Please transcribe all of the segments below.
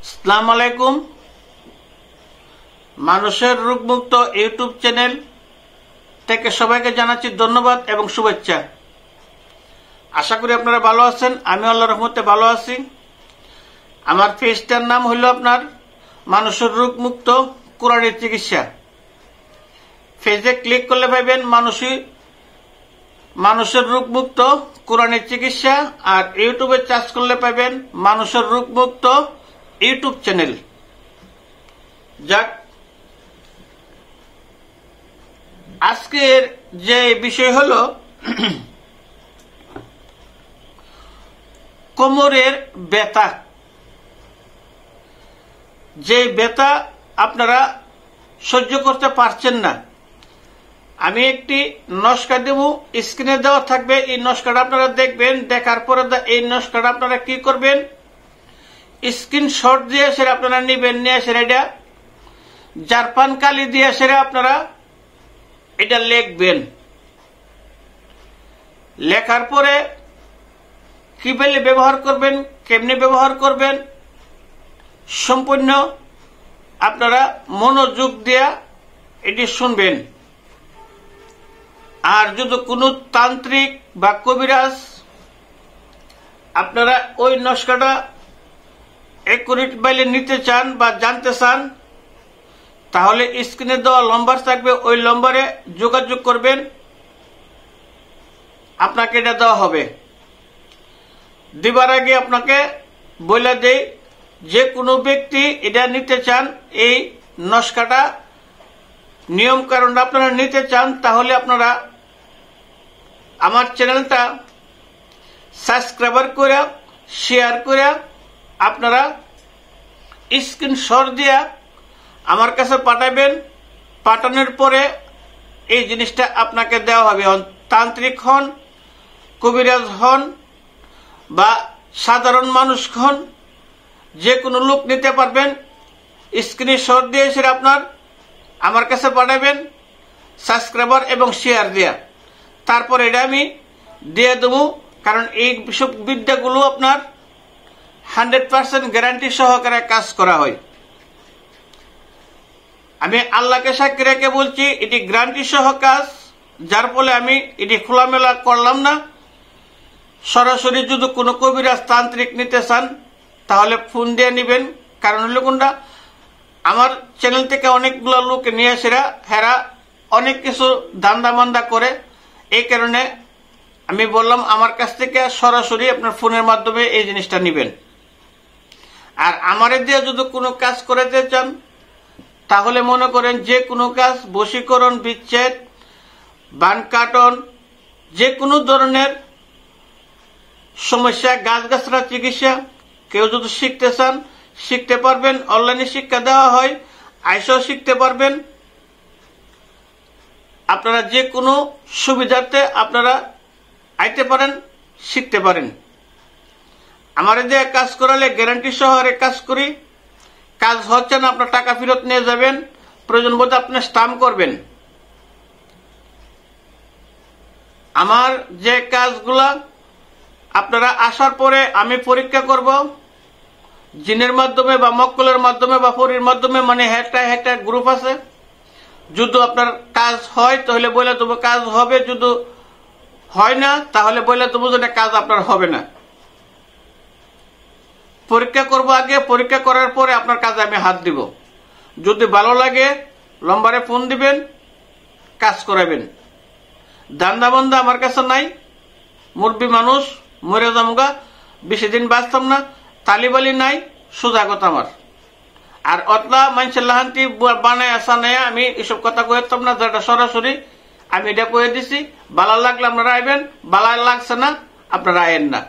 আসসালামু আলাইকুম। মানুষের রোগমুক্ত ইউটিউব চ্যানেল থেকে সবাইকে জানাচ্ছি ধন্যবাদ এবং শুভেচ্ছা। আশা করি আপনারা ভালো আছেন। আমি আল্লাহর রহমতে ভালো আছি। আমার পেজটার নাম হলো আপনার মানুষের রোগমুক্ত কোরআনের চিকিৎসা। পেজে ক্লিক করলে পাবেন মানুষের রোগমুক্ত কোরআনের চিকিৎসা, আর ইউটিউবে সার্চ করলে পাবেন মানুষের রোগমুক্ত ইউটিউব চ্যানেল। যাক, আজকের যে বিষয় হলো কোমরের ব্যথা। যে ব্যথা আপনারা সহ্য করতে পারছেন না, আমি একটি নস্কা দেব, স্ক্রিনে দেওয়া থাকবে। এই নস্কাটা আপনারা দেখবেন, দেখার পরে এই নস্কাটা আপনারা কি করবেন, স্ক্রিনশট দিয়ে সেটা আপনারা নেবেন, নিয়ে সেটা এটা জারপান কালি দিয়ে সেটা আপনারা এটা লিখবেন। লেখার পরে কিভাবে ব্যবহার করবেন, কেমনে ব্যবহার করবেন, সম্পূর্ণ আপনারা মনোযোগ দিয়ে এটি শুনবেন। আর যদি কোনো তান্ত্রিক বা কবিরাজ আপনারা ওই নস্কাটা একুরেট বাইলে নিতে চান বা জানতে চান, তাহলে স্ক্রিনে দেওয়া নম্বর থাকবে, ওই নম্বরে যোগাযোগ করবেন, আপনাকে এটা দেওয়া হবে। দিবার আগে আপনাকে বলে দেই, যে কোনো ব্যক্তি এটা নিতে চান, এই নস্কাটা নিয়ম কারণ আপনারা নিতে চান, তাহলে আপনারা আমার চ্যানেলটা সাবস্ক্রাইব করে শেয়ার করে আপনারা স্ক্রিনশট দিয়ে আমার কাছে পাঠাবেন। পাঠানোর পরে এই জিনিসটা আপনাকে দেওয়া হবে। তান্ত্রিক হন, কবিরাজ হন বা সাধারণ মানুষ হন, যে কোনো লোক নিতে পারবেন। স্ক্রিনশট দিয়ে সেটা আপনার আমার কাছে পাঠাবেন, সাবস্ক্রাইবার এবং শেয়ার দেয়া। তারপর এটা আমি দিয়ে দেবো, কারণ এই সব বিদ্যাগুলো আপনার 100% গ্যারান্টি সহকারে কাজ করা হয়। আমি আল্লাহকে সাক্ষী রেখে বলছি, এটি গ্যারান্টি সহ কাজ, যার ফলে আমি এটি খোলামেলা করলাম না। সরাসরি যদি কোনো কবিরাজ তান্ত্রিক নিতে চান, তাহলে ফোন দিয়ে নেবেন। কারণ হলো কোনটা, আমার চ্যানেল থেকে অনেকগুলো লোক নিয়ে এসেরা হেরা অনেক কিছু দান্দা মান্দা করে। এই কারণে আমি বললাম, আমার কাছ থেকে সরাসরি আপনার ফোনের মাধ্যমে এই জিনিসটা নেবেন। আর আমার দিয়ে যদি কোনো কাজ করাতে চান, তাহলে মনে করেন যে কোনো কাজ, বশীকরণ, বিচ্ছেদ, বান কাটন, যে কোনো ধরনের সমস্যা, গাছগাছরা চিকিৎসা, কেউ যদি শিখতে চান শিখতে পারবেন। অনলাইনে শিক্ষা দেওয়া হয়, আইসেও শিখতে পারবেন। আপনারা যে কোনো সুবিধার্থে আপনারা আইতে পারেন, শিখতে পারেন। আমার দিয়ে কাজ করালে গ্যারান্টি সহকারে কাজ করি। কাজ হচ্ছে না, আপনার টাকা ফেরত নিয়ে যাবেন, প্রয়োজন বোধে আপনি স্টাম্প করবেন। আমার যে কাজগুলা আপনারা আসার পরে আমি পরীক্ষা করব, জিনের মাধ্যমে বা মক্কলের মাধ্যমে বা পরীর মাধ্যমে, মানে একটা গ্রুপ আছে। যদি আপনার কাজ হয় তাহলে বলে দেবো কাজ হবে, যদি হয় না তাহলে বলে দেবো যে কাজ আপনার হবে না। পরীক্ষা করব আগে, পরীক্ষা করার পরে আপনার কাজে আমি হাত দিব। যদি ভালো লাগে নম্বরে ফোন দিবেন, কাজ করাবেন। দান্দা বান্দা আমার কাছে নাই, মুরব্বী মানুষ, মরে যামগা, বেশি দিন বাঁচতাম না, তালিবালি নাই, সোজা কথা আমার। আর অতলা মানুষের লাহান্তি বানায় আসা নেই, আমি এসব কথা কইতাম না, যেটা সরাসরি আমি এটা কয়ে দিছি। বালা লাগলে আপনারা আইবেন, বালা লাগছে না আপনারা আইন না।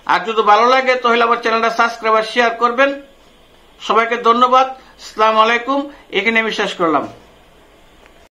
আর যদি ভালো লাগে তাহলে আমার চ্যানেলটা সাবস্ক্রাইব আর শেয়ার করবেন। সবাইকে ধন্যবাদ। আসসালামু আলাইকুম। এখানে আমি শেষ করলাম।